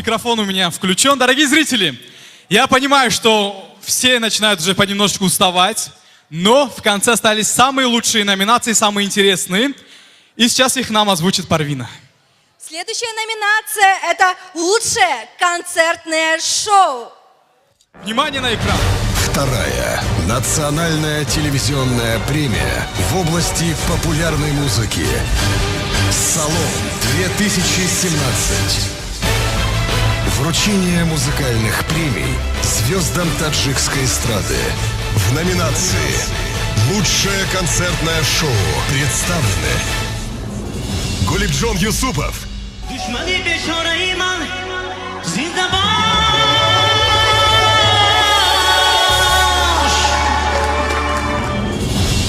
микрофон у меня включен. Дорогие зрители, я понимаю, что все начинают уже понемножечку уставать, но в конце остались самые лучшие номинации, самые интересные. И сейчас их нам озвучит Парвина. Следующая номинация – это лучшее концертное шоу. Внимание на экран. Вторая национальная телевизионная премия в области популярной музыки. Салон 2017. Вручение музыкальных премий звездам таджикской эстрады. В номинации «Лучшее концертное шоу» представлены Гулибджон Юсупов,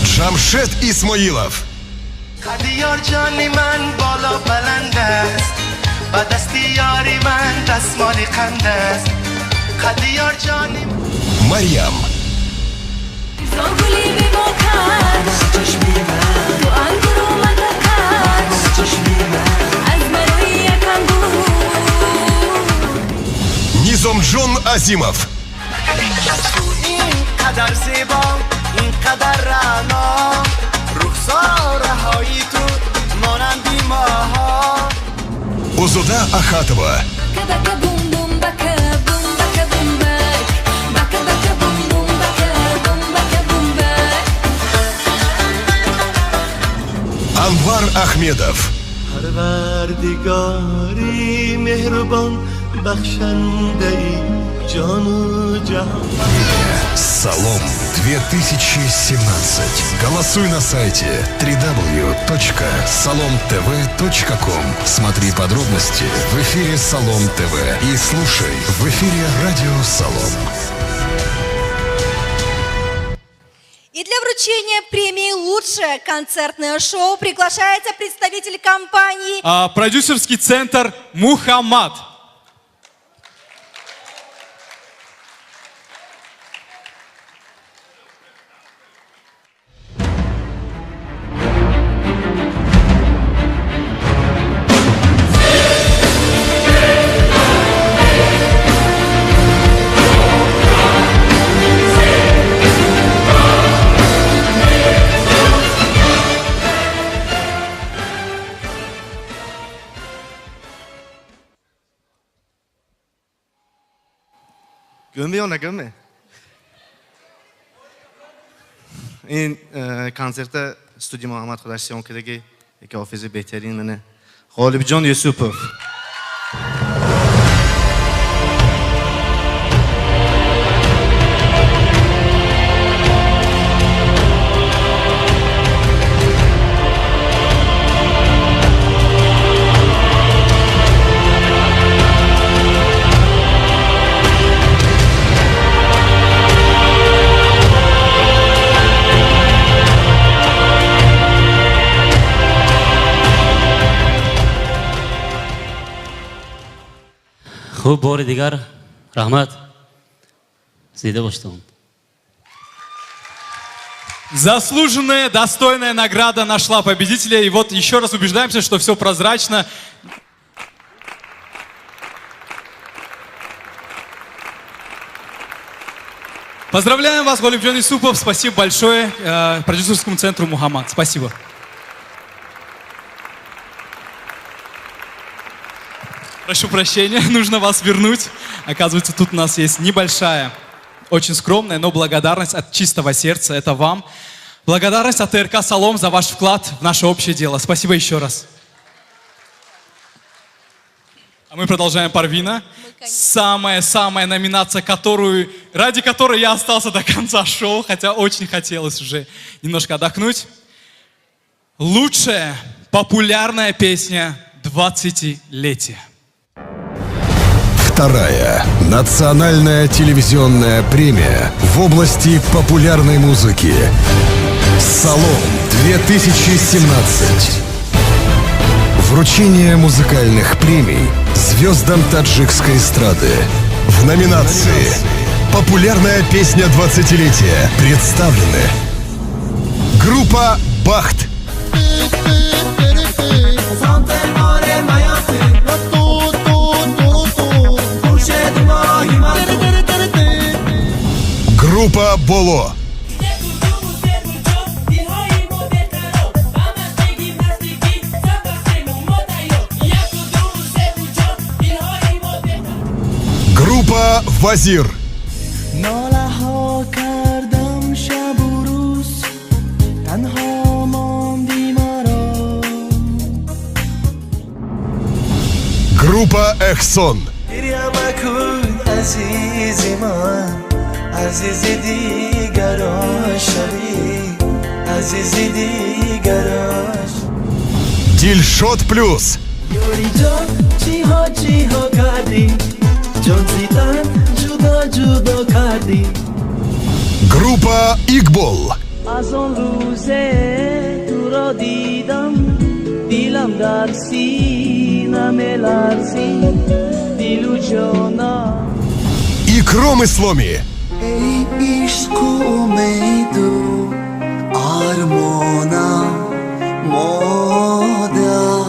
Джамшед Исмаилов, Марьям, Низомджон Азимов, Узуда Ахатова, Анвар Ахмедов, Салом 2017. Голосуй на сайте www.salomtv.com. Смотри подробности в эфире Салом ТВ и слушай в эфире радио Салом. И для вручения премии «Лучшее концертное шоу» приглашается представитель компании Продюсерский центр «Мухаммад». Gömme ya gömme. این کنسرت استودیو محمد خداشیان که یک حافظ بهترین منه غالب جان یوسفوف. خوب بار دیگر رحمت زیده باشتم. Заслуженная, достойная награда нашла победителя. И вот еще раз убеждаемся, что все прозрачно. Поздравляем вас, Гулибджон Юсупов. Спасибо большое продюсерскому центру «Мухаммад». Спасибо. Прошу прощения, нужно вас вернуть. Оказывается, тут у нас есть небольшая, очень скромная, но благодарность от чистого сердца. Это вам. Благодарность от ТРК «Салом» за ваш вклад в наше общее дело. Спасибо еще раз. А мы продолжаем, Парвина. Самая номинация, ради которой я остался до конца шоу, хотя очень хотелось уже немножко отдохнуть. Лучшая популярная песня 20-летия. Вторая национальная телевизионная премия в области популярной музыки. Салон 2017. Вручение музыкальных премий звездам таджикской эстрады. В номинации «Популярная песня 20-летия» представлены группа «Бахт», Группа Боло. Группа Вазир. ناله‌ها کردم شب و روز تنها ماندی مرا Группа Эхсон. گریه مکن عزیزی من عزیز دیگران شوی عزیز دیگران Дильшот Плюс. یوری جان چی ها کردی جان زیدن جدا جدا کردی Группа Игбол. از آن روزه تو را دیدم دیلم در سینم لرزید دیل و جانم Икром Исломи. ای عشق و امید و آرمانم مادر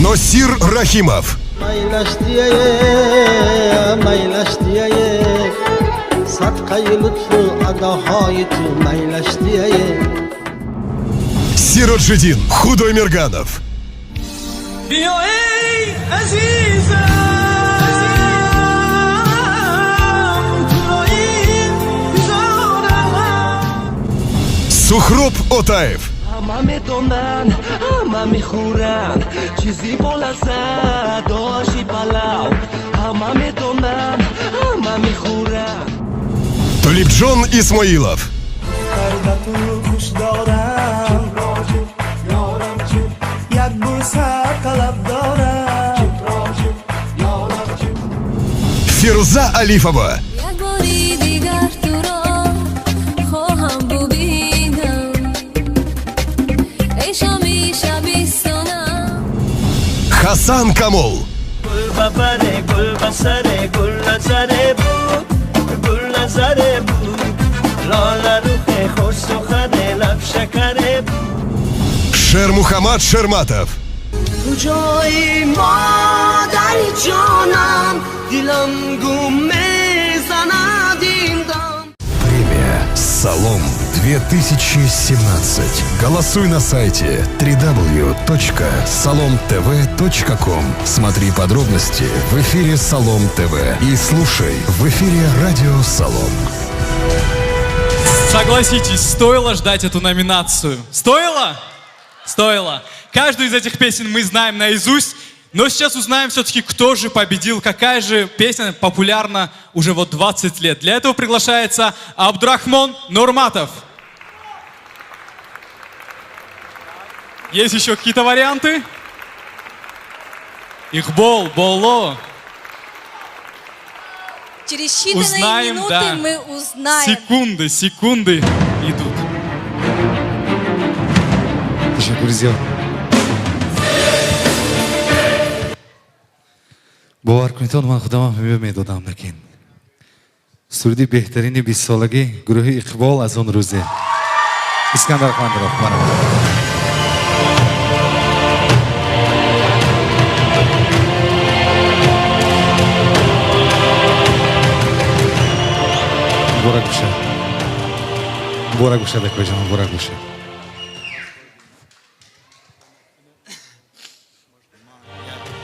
Носир Рахимов. میلشتیه صدقه لطف و اداهای تو میلشتیه Сироджидин. Худой Мерганов. بیا ای عزیزم تو را این بیزارم Сухроб Отаев. همه میدونن همه میخورن چیزی بلزه داشی پلاو همه میدونن همه میخورن Толибджон Исмаилов. درد تو خوش دارم یک بوسه طلب دارم Фируза Алифова. یک باری دیگر تو را خواهم ببینم ای شامی شبیستانم Хасан Камол. گل ببره گل بسره گل نظره بود گل نظره بود لاله روخ خوش سخنه لب شکره بود Шермухамад Шерматов. تو جای مادری جانم دلم گم میزند این دم Премия «Салом» 2017. Голосуй на сайте www.salomtv.com. Смотри подробности в эфире «Салом ТВ» и слушай в эфире радио «Салом». Согласитесь, стоило ждать эту номинацию? Стоило? Стоило. Каждую из этих песен мы знаем наизусть, но сейчас узнаем все-таки, кто же победил, какая же песня популярна уже вот 20 лет. Для этого приглашается Абдурахмон Нурматов. Есть еще какие-то варианты? Ихбол, Боло. Через считанные Узнаем, минуты да. мы узнаем. Секунды идут. Teşekkür ediyorum. باور کنید من خودم هم میدادم لیکن سرودی بهترین 20 سالگی گروه اقبال از اون روزه اسکندر خواندرов بورا گوشه بکوی جان بورا گوشه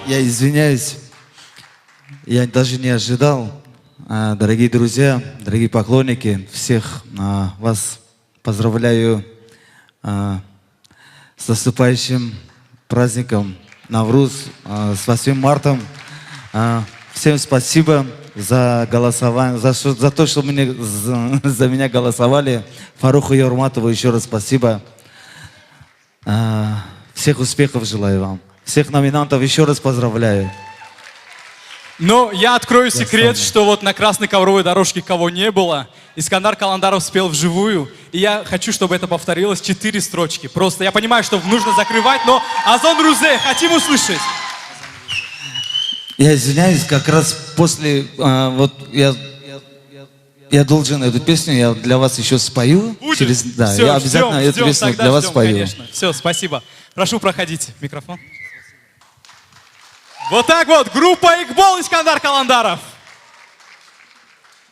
Я извиняюсь, я даже не ожидал. Дорогие друзья, дорогие поклонники, всех вас поздравляю с наступающим праздником Навруз, с 8 марта. Всем спасибо за голосование, за то, что за меня голосовали. Фаруху Юрматову еще раз спасибо. Всех успехов желаю вам. Всех номинантов еще раз поздравляю. Но я открою секрет, что вот на красной ковровой дорожке кого не было, Искандар Каландаров спел вживую, и я хочу, чтобы это повторилось 4 строчки. Просто я понимаю, что нужно закрывать, но Азон Рузе, хотим услышать. Я извиняюсь, как раз после, вот я должен эту песню, я для вас еще спою. Будет? Да, Все, я обязательно ждем, эту песню тогда для вас ждем, спою. конечно. Все, спасибо. Прошу, проходите. Микрофон. Вот так вот, группа Игбол Искандар Каландаров.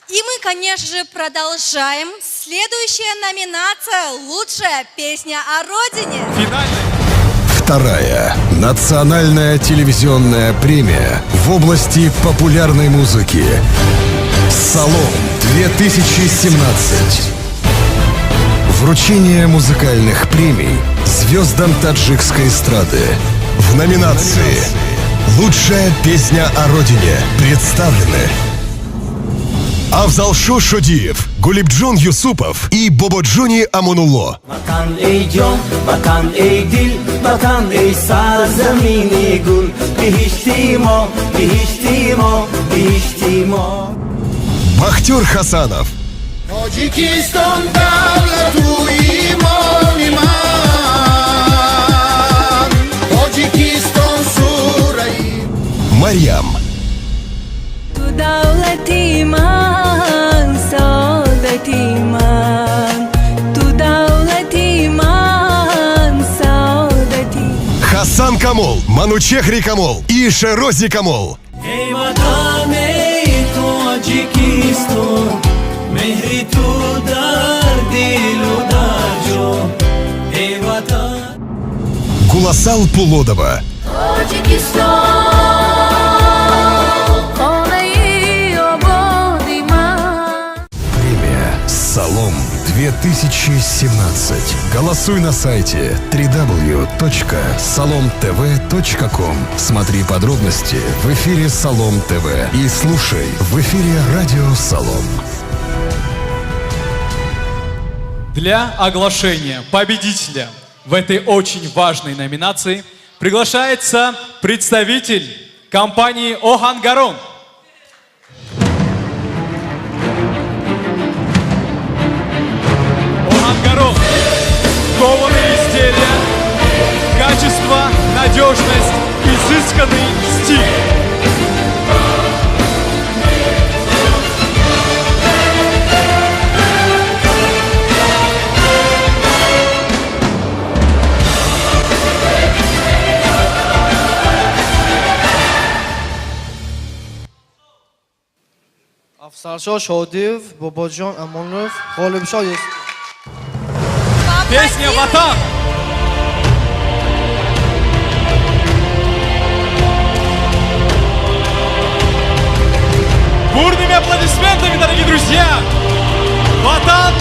И мы, конечно же, продолжаем. Следующая номинация «Лучшая песня о родине». Финальный. Вторая национальная телевизионная премия в области популярной музыки. Салон 2017. Вручение музыкальных премий звездам таджикской эстрады. В номинации «Лучшая песня о родине» представлены Авзалшо Шодиев, Гулибджон Юсупов и Бободжони Амонулло. Ватан эй ҷон, ватан эй дил, ватан эй сарзамини гул, биҳишти мо, биҳишти мо, биҳишти мо. Бахтер Хасанов, Таджикистон давлату имони ман, Таджикистон сураи. Марьям, تو دولتی من سعادتی من تو دولتی من سعادتی Хасан Камол, Манучехри Камол и Шерози Камол. ای وطن ای تاجیکستان مهری تو در دل و در جان ای وطن. Гуласал Пулодова, премия «Салом 2017». Голосуй на сайте www.salomtv.com. Смотри подробности в эфире Салом ТВ и слушай в эфире радио Салом. Для оглашения победителя в этой очень важной номинации приглашается представитель компании «Охангарон». «Охангарон». Кованые изделия, качество, надежность, изысканный стиль. Авзалшо Шодиев, Бободжон Амонулло, Гулибджон Юсупов. Песня «Ватан». Бурными аплодисментами, дорогие друзья! «Ватан».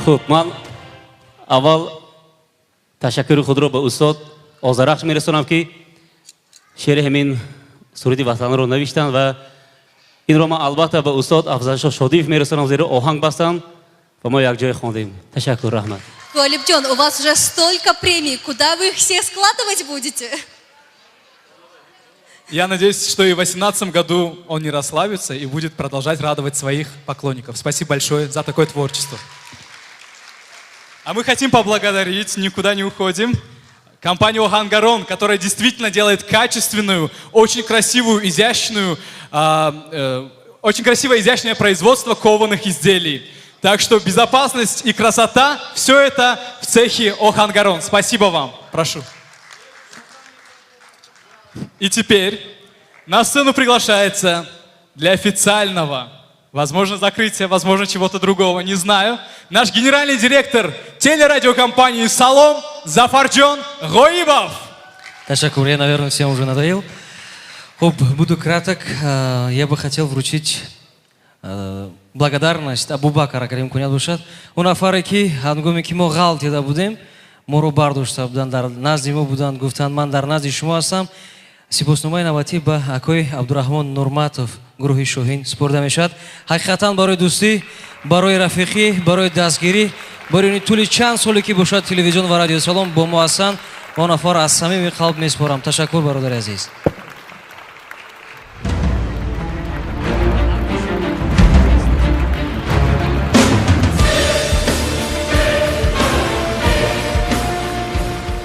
خب من اول تشکر خود را به استاد آذرخش میرسونم که شعر همین سرود وطن رو نوشتن و این رو من البته به استاد افضلشاه شادیف میرسونم زیرا آهنگ بستن و ما یک جای خواندیم. تشکر رحمت. Голибджон, у вас уже столько премий. Куда вы их все складывать будете? Я надеюсь, что и в 2018 году он не расслабится и будет продолжать радовать своих поклонников. Спасибо большое за такое творчество. А мы хотим поблагодарить, никуда не уходим, компанию «Охангарон», которая действительно делает качественную, очень красивую, изящную, очень красивое, изящное производство кованых изделий. Так что безопасность и красота – все это в цехе «Охангарон». Спасибо вам. Прошу. И теперь на сцену приглашается для официального, возможно, закрытия, возможно, чего-то другого, не знаю, наш генеральный директор телерадиокомпании «Салом» Зафарджон Гоибов. Ташакур, я, наверное, всем уже надоел. Буду краток. Я бы хотел вручить благодарность Абубакара Карим Кунядушат. Унафареки, ангумики мо галти да будем, моро бардошта будан дар назди мо будан, гуфтан ман дар назди шумо ҳастам. Сипосномаи навбатӣ ба акои Абдурахмон Нурматов, гурӯҳи Шоҳин супурда мешавад. Ҳақиқатан барои дӯстӣ, барои рафиқӣ, барои дастгирӣ, барои тӯли чанд соле ки бошад телевизион ва радиои Салом бо мо ҳастанд, мо нафар аз самими қалб меспорам. Ташаккур, бародари азиз.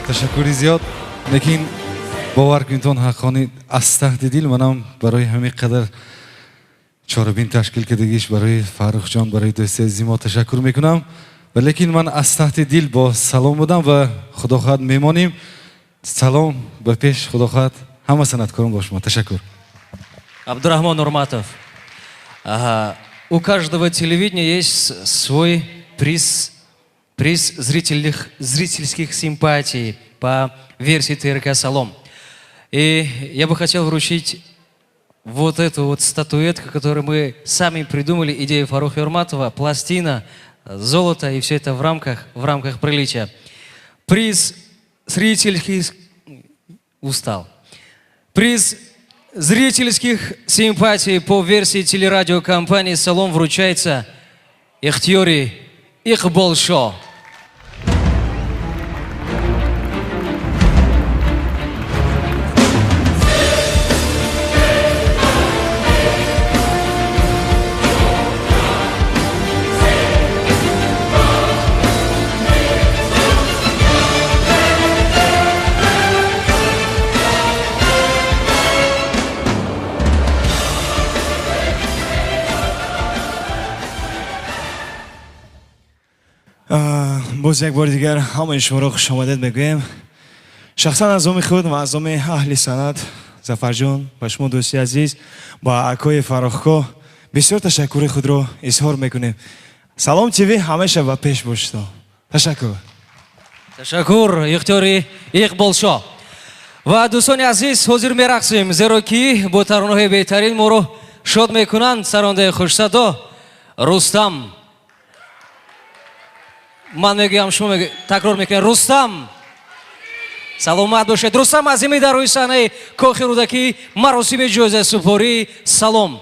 ташаккури зиёд. лекин бовар кунтон ҳаққони аз тахти дил манам барои ҳамин қадар чорабин ташкил кардагиш барои Фаррухҷон, барои дӯсти азизи мо ташаккур мекунам. лекин ман аз таҳти дил бо салом будам ва худохоҳад мемонем. Салом ба пеш, худохоҳад ҳама санъаткорон бо шумо. Ташаккур. Абдурахман Нурматов. У каждого телевидения есть свой приз зрительских симпатий по версии ТРК «Салом». И я бы хотел вручить вот эту вот статуэтку, которую мы сами придумали, идею Фаруха Юрматова, пластина, золото, и все это в рамках приличия. Приз зрительских... Устал. Приз зрительских симпатий по версии телерадиокомпании «Салом» вручается Ихтиёри Ихболшо. باز یک بار دیگر همه شما را خوش آمدید میگویم. شخصا از نام خود و از نام اهل سند ظفر جان و شما دوستی عزیز با اکای فراخکا بسیار تشکر خود را اظهار میکنیم. سلام تیوی همیشه و پیش باشید. تشکر. تشکر Ихтиёри Ихболшо. و دوستان عزیز حاضر میرقصیم زیرا که با ترانه‌های بهترین ما رو شاد میکنند. سرانده خوش صدا رستم. من میگم شما تکرار میکنید رستم. سلامت باشید. رستم عظیمی در روی صحنه کاخ رودکی مراسم جایزه سپاری سلام.